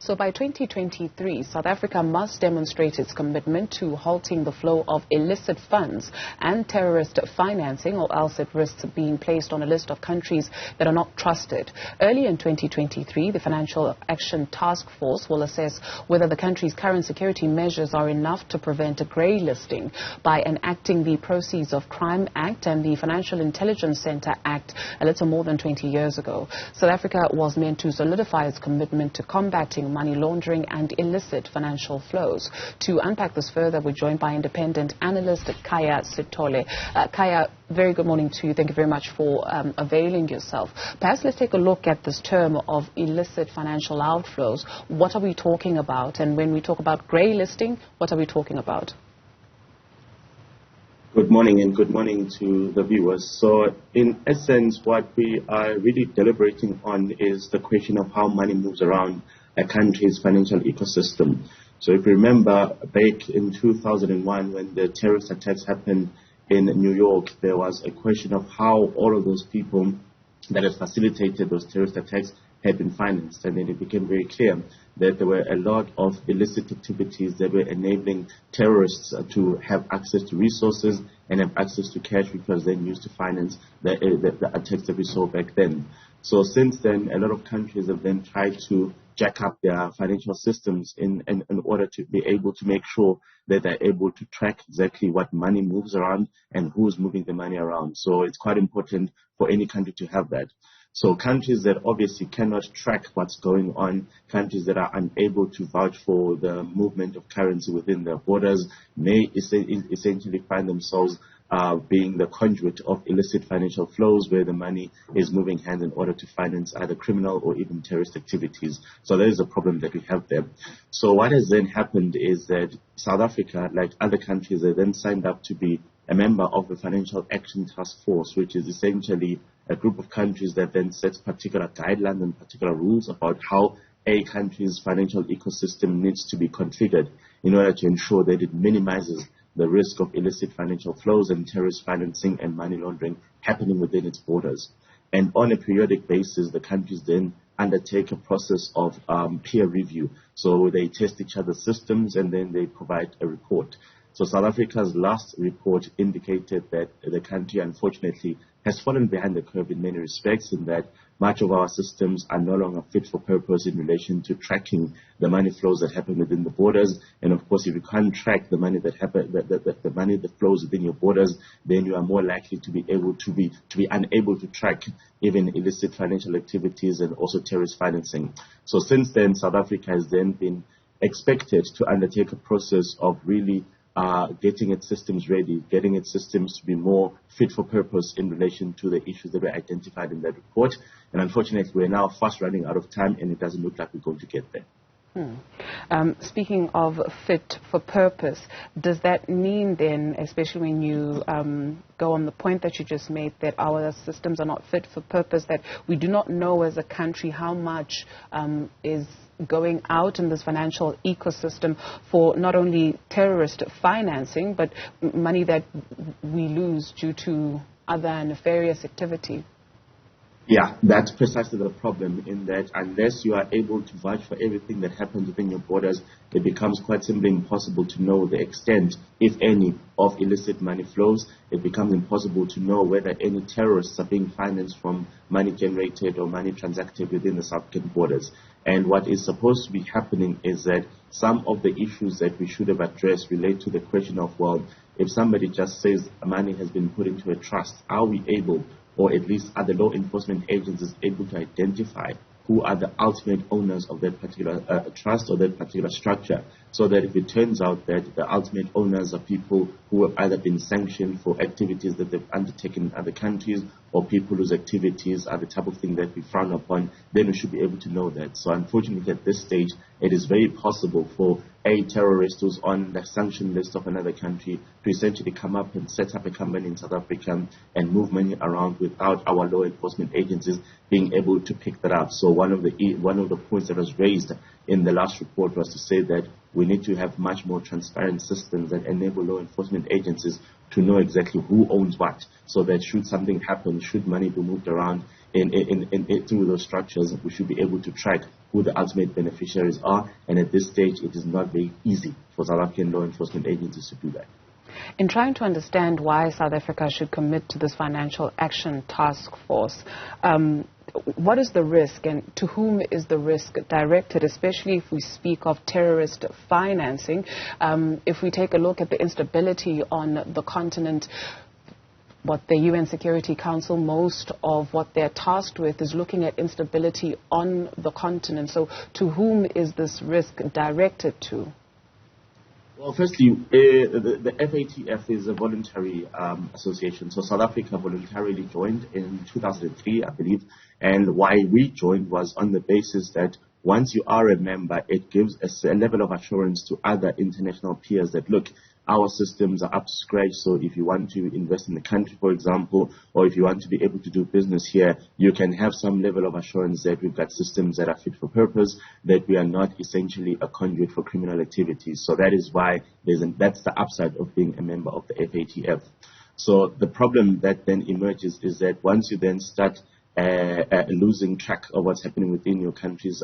So by 2023, South Africa must demonstrate its commitment to halting the flow of illicit funds and terrorist financing, or else it risks being placed on a list of countries that are not trusted. Early in 2023, the Financial Action Task Force will assess whether the country's current security measures are enough to prevent a grey listing by enacting the Proceeds of Crime Act and the Financial Intelligence Center Act a little more than 20 years ago. South Africa was meant to solidify its commitment to combating money laundering and illicit financial flows. To unpack this further, we're joined by independent analyst Khaya Sithole. Khaya, very good morning to you. Thank you very much for availing yourself. Perhaps let's take a look at this term of illicit financial outflows. What are we talking about? And when we talk about grey listing, what are we talking about? Good morning, and good morning to the viewers. So in essence, what we are really deliberating on is the question of how money moves around a country's financial ecosystem. So if you remember back in 2001, when the terrorist attacks happened in New York, there was a question of how all of those people that had facilitated those terrorist attacks had been financed, and then it became very clear that there were a lot of illicit activities that were enabling terrorists to have access to resources and have access to cash, which was then used to finance the attacks that we saw back then. So since then, a lot of countries have then tried to jack up their financial systems in order to be able to make sure that they're able to track exactly what money moves around and who's moving the money around. So it's quite important for any country to have that. So countries that obviously cannot track what's going on, countries that are unable to vouch for the movement of currency within their borders, may essentially find themselves being the conduit of illicit financial flows, where the money is moving hands in order to finance either criminal or even terrorist activities. So there is a problem that we have there. So what has then happened is that South Africa, like other countries, they then signed up to be a member of the Financial Action Task Force, which is essentially a group of countries that then sets particular guidelines and particular rules about how a country's financial ecosystem needs to be configured in order to ensure that it minimizes the risk of illicit financial flows and terrorist financing and money laundering happening within its borders. And on a periodic basis, the countries then undertake a process of peer review. So they test each other's systems and then they provide a report. So South Africa's last report indicated that the country, unfortunately, has fallen behind the curve in many respects, in that much of our systems are no longer fit for purpose in relation to tracking the money flows that happen within the borders. And of course, if you can't track the money that the money that flows within your borders, then you are more likely to be unable to track even illicit financial activities and also terrorist financing. So since then, South Africa has then been expected to undertake a process of really getting its systems ready, getting its systems to be more fit for purpose in relation to the issues that were identified in that report. And unfortunately, we're now fast running out of time, and it doesn't look like we're going to get there. Speaking of fit for purpose, does that mean then, especially when you go on the point that you just made, that our systems are not fit for purpose, that we do not know as a country how much is going out in this financial ecosystem for not only terrorist financing, but money that we lose due to other nefarious activity? Yeah, that's precisely the problem, in that unless you are able to vouch for everything that happens within your borders, it becomes quite simply impossible to know the extent, if any, of illicit money flows. It becomes impossible to know whether any terrorists are being financed from money generated or money transacted within the South African borders. And what is supposed to be happening is that some of the issues that we should have addressed relate to the question of, well, if somebody just says money has been put into a trust, are we able, or at least are the law enforcement agencies able to identify who are the ultimate owners of that particular trust or that particular structure, so that if it turns out that the ultimate owners are people who have either been sanctioned for activities that they've undertaken in other countries, or people whose activities are the type of thing that we frown upon, then we should be able to know that. So unfortunately, at this stage, it is very possible for a terrorist who's on the sanction list of another country to essentially come up and set up a company in South Africa and move money around without our law enforcement agencies being able to pick that up. So one of the points that was raised in the last report was to say that we need to have much more transparent systems that enable law enforcement agencies to know exactly who owns what, so that should something happen, should money be moved around through those structures, we should be able to track who the ultimate beneficiaries are. And at this stage, it is not very easy for South African law enforcement agencies to do that. In trying to understand why South Africa should commit to this financial action task force, what is the risk and to whom is the risk directed, especially if we speak of terrorist financing? If we take a look at the instability on the continent, what the UN Security Council, most of what they're tasked with is looking at instability on the continent. So to whom is this risk directed to? Well, firstly, the FATF is a voluntary association. So South Africa voluntarily joined in 2003, I believe. And why we joined was on the basis that once you are a member, it gives a level of assurance to other international peers that, look, our systems are up to scratch, so if you want to invest in the country, for example, or if you want to be able to do business here, you can have some level of assurance that we've got systems that are fit for purpose, that we are not essentially a conduit for criminal activities. So that is why that's the upside of being a member of the FATF. So the problem that then emerges is that once you then start losing track of what's happening within your country's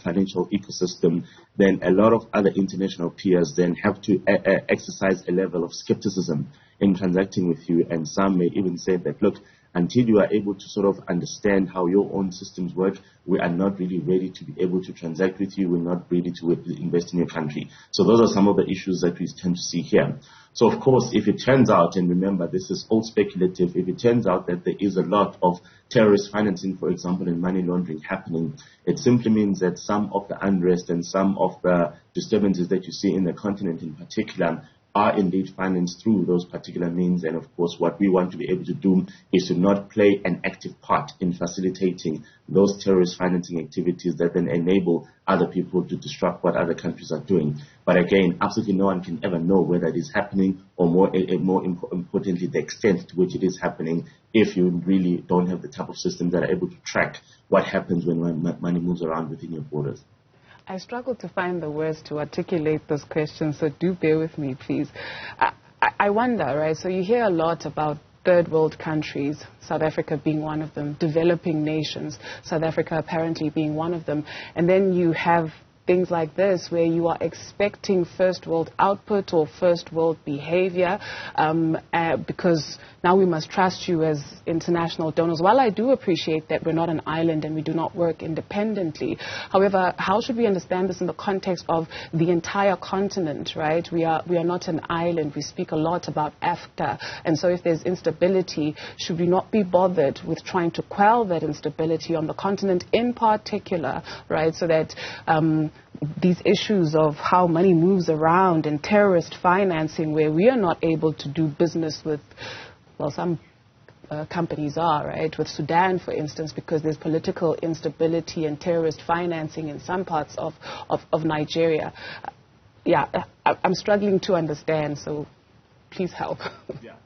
financial ecosystem, then a lot of other international peers then have to exercise a level of skepticism in transacting with you. And some may even say that, look, until you are able to sort of understand how your own systems work, we are not really ready to be able to transact with you. We're not ready to invest in your country. So those are some of the issues that we tend to see here. So, of course, if it turns out, and remember, this is all speculative, if it turns out that there is a lot of terrorist financing, for example, and money laundering happening, it simply means that some of the unrest and some of the disturbances that you see in the continent in particular are indeed financed through those particular means. And of course, what we want to be able to do is to not play an active part in facilitating those terrorist financing activities that then enable other people to disrupt what other countries are doing. But again, absolutely no one can ever know whether it is happening, or more importantly, the extent to which it is happening, if you really don't have the type of systems that are able to track what happens when money moves around within your borders. I struggle to find the words to articulate this question, so do bear with me, please. I wonder, right, so you hear a lot about third world countries, South Africa being one of them, developing nations, South Africa apparently being one of them, and then you have things like this where you are expecting first world output or first world behavior because now we must trust you as international donors. While I do appreciate that we're not an island and we do not work independently, however, how should we understand this in the context of the entire continent, right? We are not an island. We speak a lot about Africa, and so if there's instability, should we not be bothered with trying to quell that instability on the continent in particular, right, so that these issues of how money moves around and terrorist financing, where we are not able to do business with, well, some companies are, right, with Sudan, for instance, because there's political instability and terrorist financing in some parts of Nigeria. I'm struggling to understand, so please help. Yeah.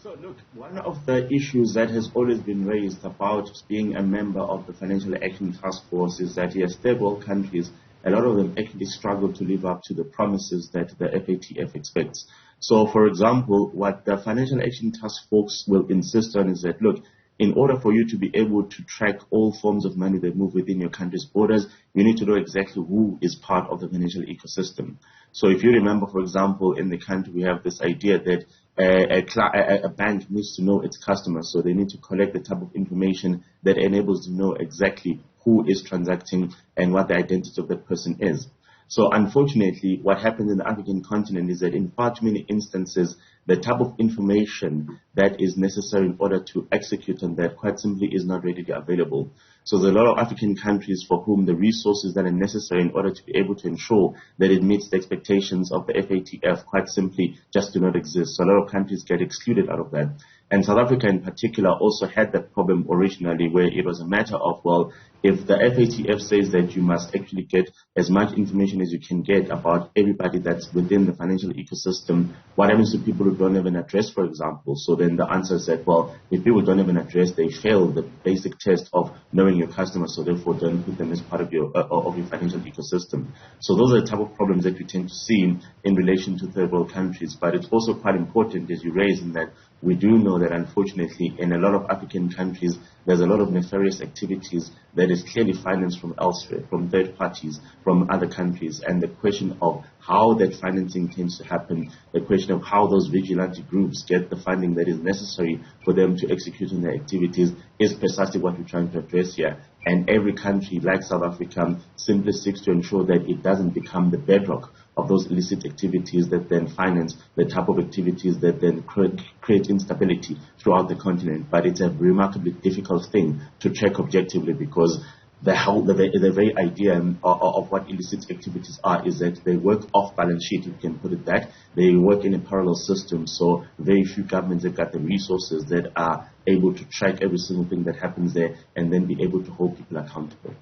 So look, one of the issues that has always been raised about being a member of the Financial Action Task Force is that, yes, third world countries, a lot of them actually struggle to live up to the promises that the FATF expects. So, for example, what the Financial Action Task Force will insist on is that, look, in order for you to be able to track all forms of money that move within your country's borders, you need to know exactly who is part of the financial ecosystem. So if you remember, for example, in the country, we have this idea that a bank needs to know its customers, so they need to collect the type of information that enables them to know exactly who is transacting and what the identity of that person is. So unfortunately, what happens in the African continent is that in far too many instances, the type of information that is necessary in order to execute on that quite simply is not readily available. So there are a lot of African countries for whom the resources that are necessary in order to be able to ensure that it meets the expectations of the FATF quite simply just do not exist. So a lot of countries get excluded out of that. And South Africa in particular also had that problem originally, where it was a matter of, well, if the FATF says that you must actually get as much information as you can get about everybody that's within the financial ecosystem, what happens to people who don't have an address, for example? So then the answer is that, well, if people don't have an address, they fail the basic test of knowing your customers, so therefore don't put them as part of your financial ecosystem. So those are the type of problems that we tend to see in relation to third world countries. But it's also quite important, as you raise, in that we do know that unfortunately in a lot of African countries, there's a lot of nefarious activities that is clearly financed from elsewhere, from third parties, from other countries. And the question of how that financing tends to happen, the question of how those vigilante groups get the funding that is necessary for them to execute on their activities is precisely what we're trying to address here. And every country, like South Africa, simply seeks to ensure that it doesn't become the bedrock of those illicit activities that then finance the type of activities that then create instability throughout the continent. But it's a remarkably difficult thing to check objectively, because the very idea of what illicit activities are is that they work off balance sheet, if you can put it that. They work in a parallel system, so very few governments have got the resources that are able to track every single thing that happens there and then be able to hold people accountable.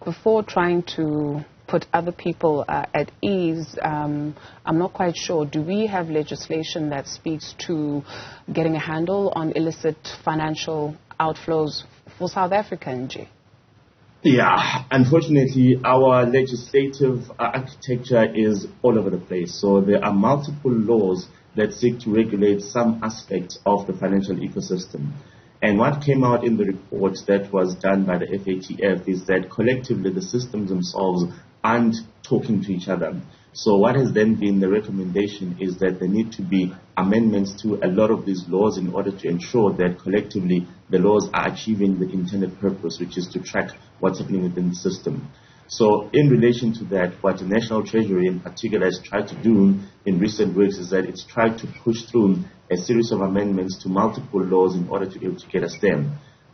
Before trying to put other people at ease, I'm not quite sure, do we have legislation that speaks to getting a handle on illicit financial outflows for South Africa, NG? Yeah, unfortunately, our legislative architecture is all over the place. So there are multiple laws that seek to regulate some aspects of the financial ecosystem. And what came out in the report that was done by the FATF is that collectively the systems themselves aren't talking to each other. So what has then been the recommendation is that there need to be amendments to a lot of these laws in order to ensure that collectively the laws are achieving the intended purpose, which is to track what's happening within the system. So in relation to that, what the National Treasury in particular has tried to do in recent weeks is that it's tried to push through a series of amendments to multiple laws in order to be able to get us there.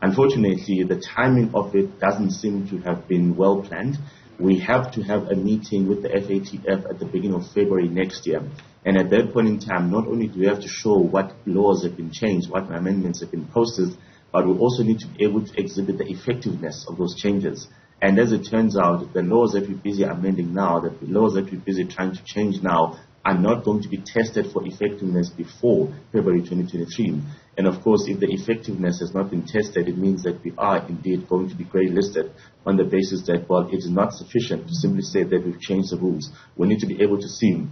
Unfortunately, the timing of it doesn't seem to have been well planned. We have to have a meeting with the FATF at the beginning of February next year. And at that point in time, not only do we have to show what laws have been changed, what amendments have been posted, but we also need to be able to exhibit the effectiveness of those changes. And as it turns out, the laws that we're busy amending now, the laws that we're busy trying to change now, are not going to be tested for effectiveness before February 2023. And of course, if the effectiveness has not been tested, it means that we are indeed going to be grey-listed on the basis that, well, it is not sufficient to simply say that we've changed the rules. We need to be able to see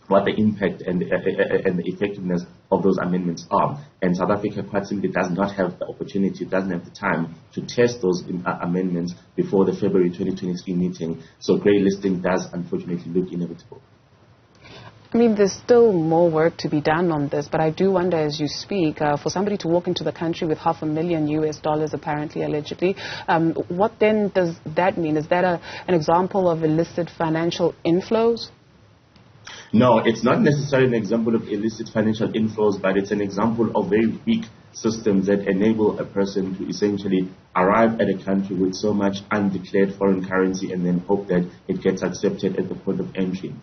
what the impact and the effectiveness of those amendments are. And South Africa quite simply does not have the opportunity, doesn't have the time to test those amendments before the February 2023 meeting. So grey-listing does unfortunately look inevitable. I mean, there's still more work to be done on this, but I do wonder as you speak, for somebody to walk into the country with $500,000 US, apparently, allegedly, what then does that mean? Is that an example of illicit financial inflows? No, it's not necessarily an example of illicit financial inflows, but it's an example of very weak systems that enable a person to essentially arrive at a country with so much undeclared foreign currency and then hope that it gets accepted at the point of entry.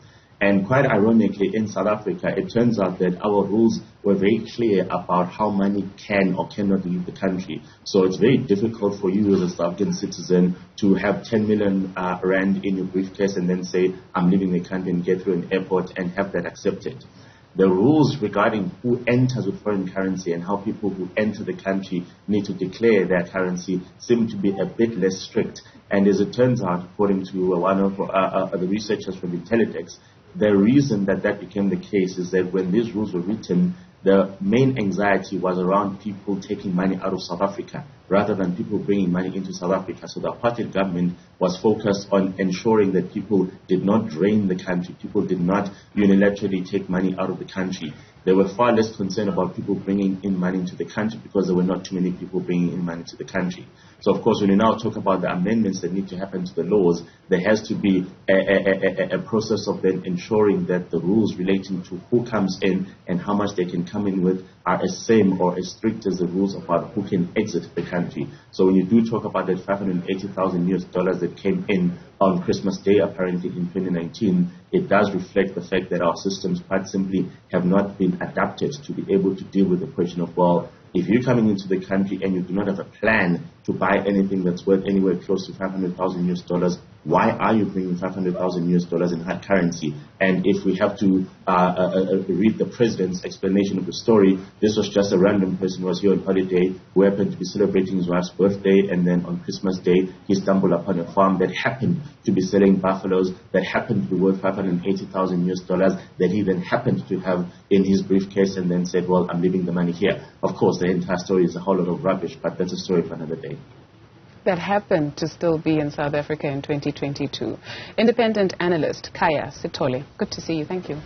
And quite ironically, in South Africa, it turns out that our rules were very clear about how money can or cannot leave the country. So it's very difficult for you as a South African citizen to have 10 million rand in your briefcase and then say, I'm leaving the country and get through an airport and have that accepted. The rules regarding who enters with foreign currency and how people who enter the country need to declare their currency seem to be a bit less strict. And as it turns out, according to one of the researchers from Intellidex, the reason that became the case is that when these rules were written, the main anxiety was around people taking money out of South Africa rather than people bringing money into South Africa. So the apartheid government was focused on ensuring that people did not drain the country, people did not unilaterally take money out of the country. They were far less concerned about people bringing in money into the country because there were not too many people bringing in money to the country. So, of course, when you now talk about the amendments that need to happen to the laws, there has to be a process of then ensuring that the rules relating to who comes in and how much they can come in with are as same or as strict as the rules about who can exit the country. So when you do talk about that $580,000 that came in on Christmas Day, apparently in 2019, it does reflect the fact that our systems quite simply have not been adapted to be able to deal with the question of, well, if you're coming into the country and you do not have a plan to buy anything that's worth anywhere close to $500,000, why are you bringing $500,000 in hard currency? And if we have to read the president's explanation of the story, this was just a random person who was here on holiday who happened to be celebrating his wife's birthday, and then on Christmas Day he stumbled upon a farm that happened to be selling buffaloes that happened to be worth $580,000 that he then happened to have in his briefcase, and then said, well, I'm leaving the money here. Of course, the entire story is a whole lot of rubbish, but that's a story for another day. That happened to still be in South Africa in 2022. Independent analyst Khaya Sithole, good to see you. Thank you.